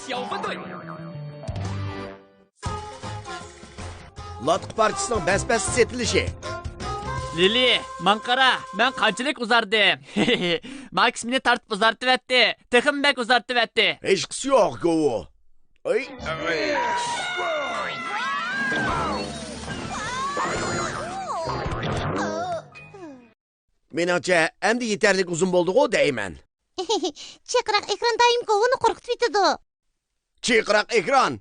小分队。 Latqı parçasının bəs-bəs setilishi. Lili, Mankara, ben qanchalik uzardım. Max meni tartib uzartıverdi. Tıxım bek uzartıverdi. Hech qisi yo'q, go'u. Ay. Menimcha, endi yetarlik uzun bo'ldi-ku deyman. Chaqiraq ekran doim govuni qo'rqitib yetadi. Chaqiraq ekran.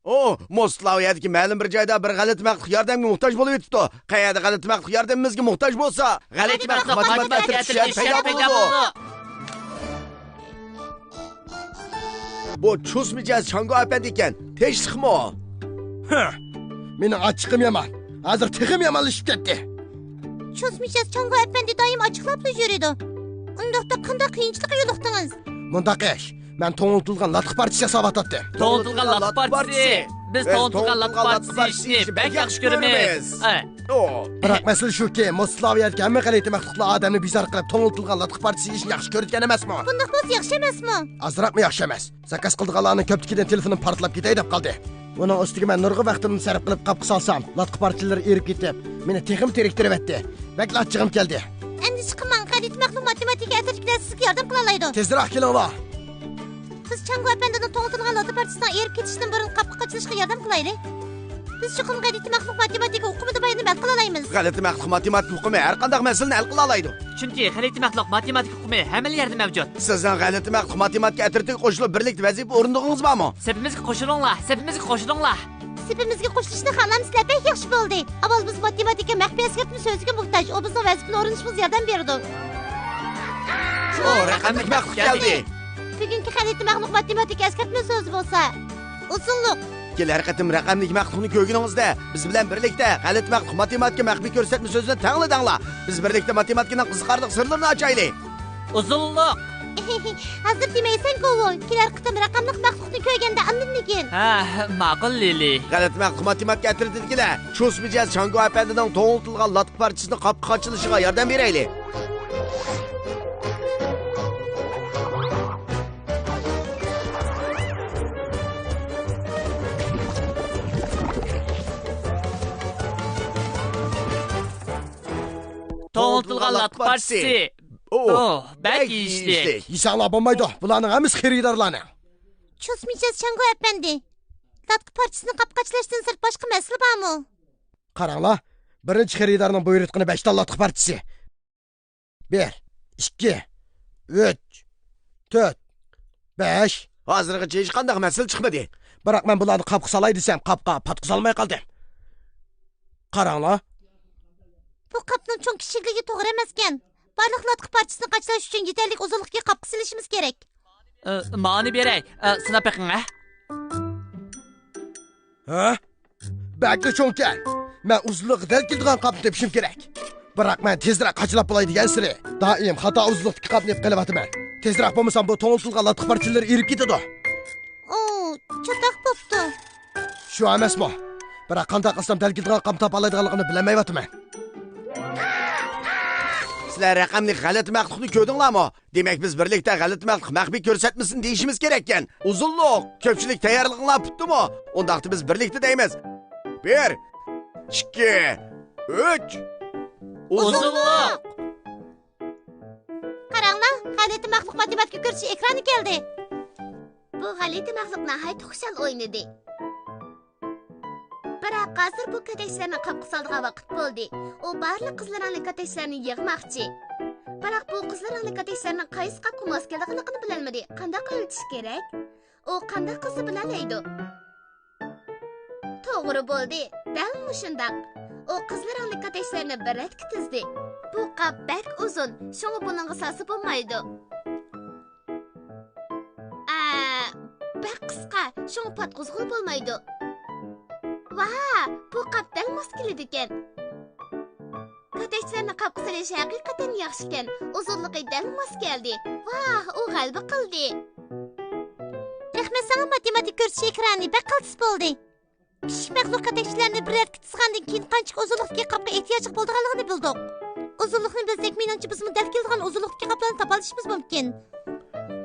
O, Moslaviyadagi ma'lum bir joyda bir g'alati maqtuq yordamga muhtoj bo'lib yetibdi. Qayerda g'alati maqtuq yordamimizga muhtoj bo'lsa, g'alati maqtuq matematika tishlar paydo bo'ladi. Bu chus mijoz Chango apandi ekan. Tinchlikmi o? Meni ochiqim yomon. Hozir tixim yomonlashib ketdi. Cho'smishsiz Chango apandi doim ochiqlab yuradi. Undaqda qanday qiyinchilikqa yo'liqdingiz? Mundaq ish. Men to'ng'iltilgan latqi partisi yasab atdim. To'ng'iltilgan latqi partisi. Biz to'ng'iltilgan latqi partisi ishni bek yaxshi ko'ramiz. Biroq masala shuki, Moslaviyadagi hamma g'alati maqtuqlar odamni bizar qilib to'ng'iltilgan latqi partisi ishni yaxshi ko'rgan emasmi? Bundoq bo'lsa yaxshi emasmi? Azroqmi yaxshi emas. Zakaz qildiganlarning ko'pligidan telefonim portlab ketay deb qoldi. Uning ustiga men nurg'i vaqtimni sarf qilib qapqi solsam, latqi parchalari erib ketib, meni texim teriktiribdi. Baklatchig'im keldi. Endi chiqman, g'alati maqtuq matematika atirchilar sizga yordam qila oladi. Tezroq kelinglar. Biz Chango apandining to'ng'iltilgan latqi partisidan erib ketishdan burun qapqi qochishga yordam qilaylik. Biz chuqur g'alati maqtuq matematika o'qimida bayonni hal qila olamiz. G'alati maqtuq matematika o'qimi har qanday masalani hal qila oladi. Chunki g'alati maqtuq matematika o'qimi hamma yerda mavjud. Sizning g'alati maqtuq matematika atirtiga qo'shilib birlikda vazifa o'rindingiz bormi? Sepimizga qo'shilinglar, sepimizga qo'shilinglar. Sepimizga qo'shilishni xohlamiz, pek yaxshi bo'ldi. Avval biz matematika maxfiy askartni so'ziga muhtoj. O bizning vazifani o'rganishimizga yordam berdi. O raqamli maqtuq keldi. Bugungi g'alati maqtuq matematika askartni so'zi bo'lsa, uzunlik. Kelar qatim raqamli maqtuqni ko'rganingizda biz bilan birlikda g'alati maqtuq matematika maxfiy ko'rsatma so'zini tangladinglar. Biz birlikda matematikaning qiziqarli sirlarini ochaylik. Uzunlik. Hozir demaysan go'voy, kelar qatim raqamli maqtuqni ko'rganda andinligin. Ha, ma'qul Lili. G'alati maqtuq matematika atirdigilar. Chus mijoz Chango apandining to'ng'iltilgan latqi parchasini qapqi qochilishiga yordam beraylik. To'ng'iltilgan latqi partisi. Oh, bek ishlik. İnşallah bo'lmaydi. Bularning hammasi xaridorlarning. Cho'smishsiz Chango apandi. Latqi parchisini qapqachlashdan sir boshqa masala bormi? Qaranglar, birinchi xaridorning buyruqini 5 ta latqi partisi. 1, 2, 3, 4, 5. Hozirgacha hech qanday masala chiqmadi. Biroq men bularni qapqa solay desam, qapqa patqizolmay qoldim. Qaranglar. Bu qapning cho'ng kichikligi to'g'ri emas ekan. Barliq latqi parchisini qachlash uchun yetarli uzunlikka qapqi silishimiz kerak. Ma'ni beray. Sinab beqing, ha? Ha? Bakda cho'nkan. Men uzunlik dal keladigan qap tepishim kerak. Biroq men tezroq qachlab bo'lay degan siri. Doim xato uzunlikdagi qapni qilyapman. Tezroq bo'lmasam bu to'ng'iltilgan latqi parchalari erib ketadi. Chatoq bo'pti. Shu emasmi? Biroq qanday qilsam dal keladigan qap topa oladiganligini bilmayapman. Sizlar raqamli g'alati maqtuqni ko'rdinglarmi? Demak biz birlikda g'alati maqtuq maxfiy ko'rsatmasini deyishimiz kerak ekan. Uzunlik, ko'pchilik tayyorlig'ini olibdimi? Undaqda biz birlikda deymiz. 1, 2, 3. Uzunlik. Qaranglar, g'alati maqtuq matematika ko'rsachi ekrani keldi. Bu g'alati maqtuq nihoyat xushal o'ynadi. Biroq hozir bu katashlarni qapqi soldigan vaqt bo'ldi. U barliq qizlarning katashlarni yig'moqchi. Biroq bu qizlarning katashlarning qaysi qapqa mos kelganligini bilolmadi. Qanday qilitish kerak? U qanday qilsa bilalaydi? To'g'ri bo'ldi. Dal shundoq. U qizlarning katashlarni biratga tizdi. Bu qap bak uzun, shunga buningga solsa bo'lmaydi. Bak qisqa, shunga patqizg'ul bo'lmaydi. Vah, bu qap dal mos keladi ekan. Katashlarni qapqa solish haqiqatan yaxshi ekan. Uzunligi dal mos keldi. Vah, u g'alaba qildi. Rahmat sana matematik ko'rsachi ekrani baqaltis bo'ldi. Kichik maqtuq katashlarni birarga tizgandan keyin qancha uzunlikdagi qapqa ehtiyoj bo'lganligini bildik. Uzunlikni bilsak, menimcha biz dal keladigan uzunlikdagi qaplarni topa olishimiz mumkin.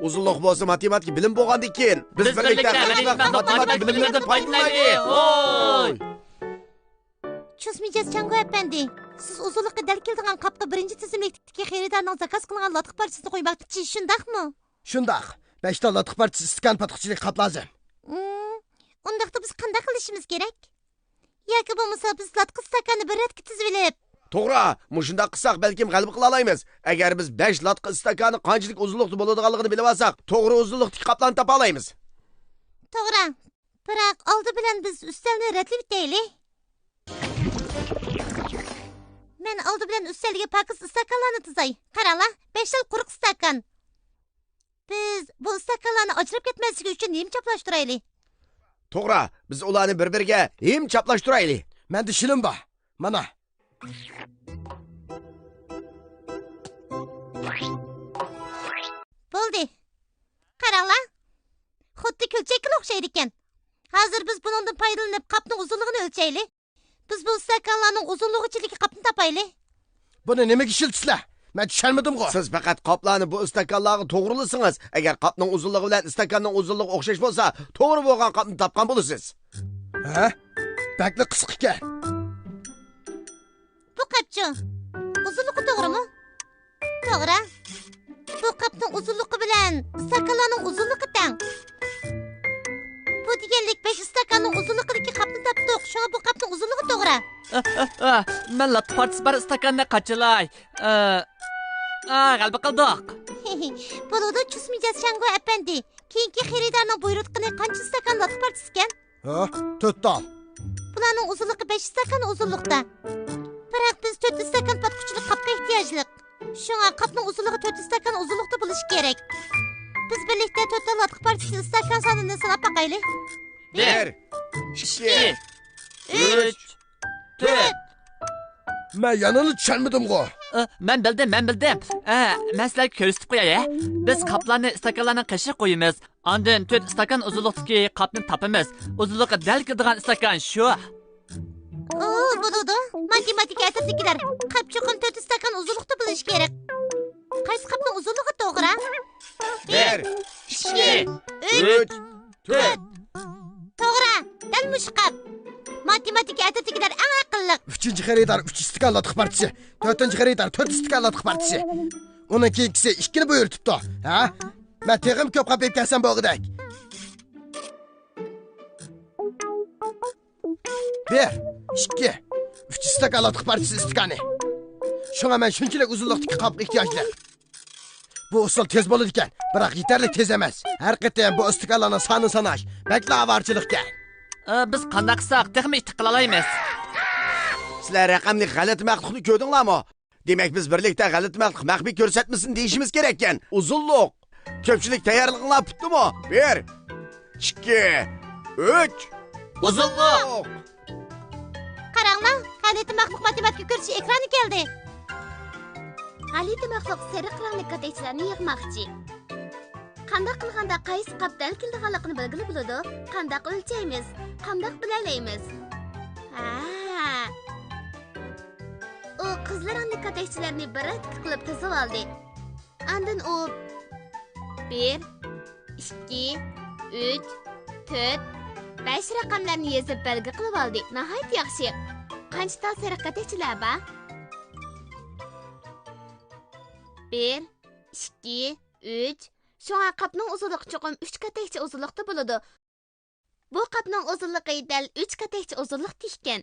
Uzunluq bo'lsa matematik bilim bo'lgandan keyin biz birlikda matematik bilimlardan foydalanaylik. Oy! Чусмиҗаз Чанго әпәнди, siz uzunluqqa dal keldigan qapqa birinchi tizimlikdagi xaridorning zakaz qilgan latıq parchasini qo'ymoqchi, shundaqmi? Shundaq. 5 ta latıq parchasi iskan patqichilik qap lazım. Undaqda biz qanday qilishimiz kerak? Yoki bo'lmasa biz latıq stakanni bir ratga tizib olib, To'g'ri, mushundaq qilsak balkim g'alaba qila olamiz. Agar biz 5 latqa istakani qanchalik uzunlikda bo'ladiganligini bilib olsak, to'g'ri uzunlikdagi qaplarni topa olamiz. to'g'ri. Biroq oldi bilan biz ustalni ratlab bitaylik. Men oldi bilan ustalga pakiz istakanlarni tizay. Qaranglar, 5 xil quruq istakan. Biz bu istakanlarni ajrab ketmasligi uchun nima chaplashtiraylik? To'g'ri, biz ularni bir-biriga hem chaplashtiraylik. Menda shilim bor. Mana. Bo'ldi. Qaranglar. Xuddi kulchakka o'xshaydi ekan. Hozir biz bundan foydalanib qapning uzunligini o'lchaylik. Biz bu istakanlarning uzunligichiligi qapni topaylik. Buni nimaga ishiltisizlar? Men tushunmadim-ku. Siz faqat qoplarni bu istakanlarga to'g'rilasangiz, agar qopning uzunligi bilan istakanning uzunligi o'xshash bo'lsa, to'g'ri bo'lgan qopni topgan bo'lasiz. Ha? Bakli qisqa ekan. Bu qapchi uzunligi to'g'rimi? To'g'ri. Bu qapning uzunligi bilan istakanlarning uzunligi teng. Bu deganlik 5 istakanning uzunligidagi qapni topdik. Shunga bu qapning uzunligi to'g'ri. Men latıq parchasi bar istakanni qachilay. G'alaba qildik. Bo'ladi, Chusmijoz Chango әпәнди. Keyingi xaridorning buyruqini qancha istakan latıq parchasi ekan? Ha? 4 ta. Bularning uzunligi 5 istakan uzunlikda. Biroq biz 4 istakan patquchilik qapga ehtiyojliq. Shunga qapning uzunligi 4 istakan uzunlikda bo'lishi kerak. Biz birlikda 4 ta latıq parchasi istakan sonini sanab boqaylik. 1 2 3 4. Men yanını tushunmadim-ku. Men bildim. Men sizlarga ko'rsatib qo'yay. Biz qaplarni istakanlarning qishiga qo'yamiz. Ondan 4 istakan uzunlikdagi qapni topamiz. Uzunligi dal keladigan istakan shu. Bo'ladi. Matematika atrofdagilar qapchiqin 4 istakan uzunlikda bo'lishi kerak. Qaysi qapning uzunligi to'g'ri? 1 2 3 4 To'g'ri. Dal mush qap. Matematika atrofdagilar eng aqlli. 3-chi xaridor 3 istikon latıq parchasi, 4-chi xaridor 4 istikon latıq parchasi. Uning keyingisi 2 ni buyurtibdi. Ha? Men teg'im ko'p qap kelsam bo'g'idak. 1 2 3 istikon latıq parchasi istikoni. Shunga men shunchalik uzunlikdagi qapga ehtiyojli. Bu usul tez bo'ladi ekan, biroq yetarli tez emas. Har qatam bu istikonlarning sonini sanash bakla avarchilikka. Biz qanday qilsak, texmi itti qila olamiz. Sizlar raqamli g'alati maqtuqni ko'rdinglarmi? Demak biz birlikda g'alati maqtuq maxfiy ko'rsatmasin deyishimiz kerak ekan. Uzunlik. Ko'pchilik tayyorliginglar bitdimi? 1 2 3 Uzunlik. Qaranglar, g'alati maxluq matematika ko'rsachi ekrani keldi. G'alati maxluq sariq rangli katakchilarni yig'moqchi. Qanday qilganda qaysi qap dal keldiganligini belgilab bo'ladi? Qanday o'lchaymiz? Qanday bilalaymiz? U qizlar rangli katakchilarni birat qilib tizib oldi. Ondan u 1 2 3 4 5 raqamlarni yozib belgi qilib oldi. Nihoyat yaxshi. Qancha sariq katakchilar bor? 1 2 3 Shunga qapning uzunligi cho'qim 3 katakcha uzunlikda bo'ladi. Bu qapning uzunligi dal 3 katakcha uzunlikda ekan.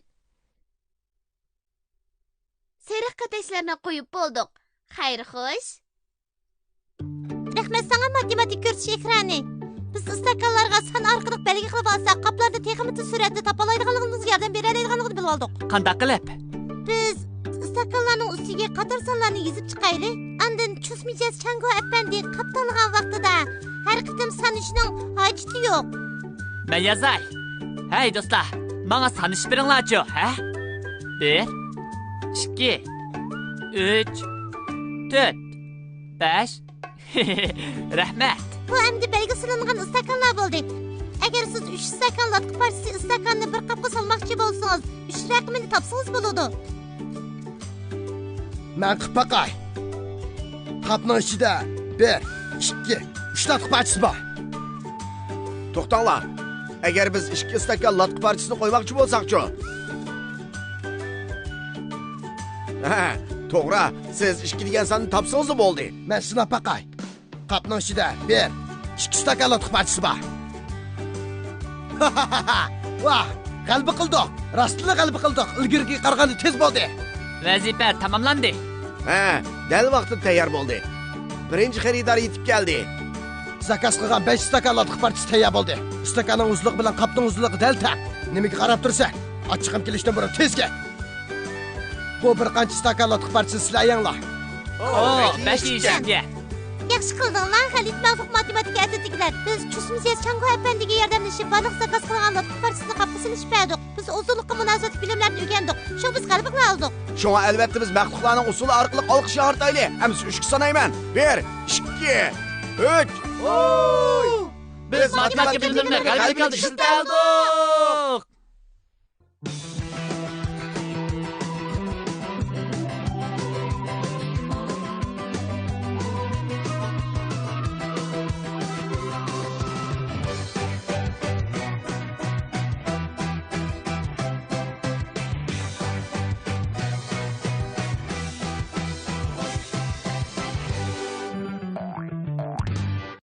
Sariq katakchalarni qo'yib bo'ldik. Xayr, xo'sh. Rahmat sana matematik ko'rsatish ekrani. Biz istakanlarga son orqali belgi qilib olsak, qaplarda texnik suratda topalaydiganligimizga yordam beradiganligini bilib oldik. Qanday qilib? Biz istakanlarning ustiga qator sonlarni yozib chiqaylik. Ondan Chusmijoz Chango әпәнди qaptangan vaqtida har qitim sanishning hojati yo'q. Men yozay. Hey do'stlar, menga sanish beringlar-chi, ha? 1 2 3 4 5 Rahmat. Bu endi belgi silingan istakanlar bo'ldi. Agar siz 3 istakan latıq parchasi istakanni bir qapga solmoqchi bo'lsangiz, 3 raqamini topsangiz bo'ladi. Men qilib boqay. Qapning ichida 1 2 3 latqı parçası bor. To'xtanglar. Agar biz 2 stakan latqi parchasini qo'ymoqchi bo'lsak-chi? Ha, to'g'ri. Siz 2 degan sanni topsangiz bo'ldi. Men sinab baqay. Qopning ichida 1, 2 stakan latqi parchasi bor. Vah, g'alaba qildik. Rostli g'alaba qildik. Ilgirgi qaraganda tez bo'ldi. Vazifa tamomlandi. Ha, dal vaqtida tayyor bo'ldi. Birinchi xaridor yetib keldi. Zakaz qilgan 5 stakan latqi parchasi tayyor bo'ldi. Stakanning uzunligi bilan qopning uzunligi dal taq. Nimaga qarab tursa? Ochiqim kelishdan burun tez kel. Bu bir qancha stakan latqi parchasi sizlar yanglar. Oo, besh ishga. Yaxshi qildinglar, Xalit Mavzuq matematika asatikilar. Biz Chusmisiz Changu apandiga yordamlashib, baliq zakaz qilgan latqi parchasini qopga silishib berdik. Biz uzunlikqa munosib bilimlarni o'rgandik. Shu biz g'alaba qila oldik. Shunga albatta biz maqtuqlarning usuli orqali olqish ortayli. Emas 3 sanayman. 1, 2, 3. Biz matematika bilimlarini g'alaba qildik.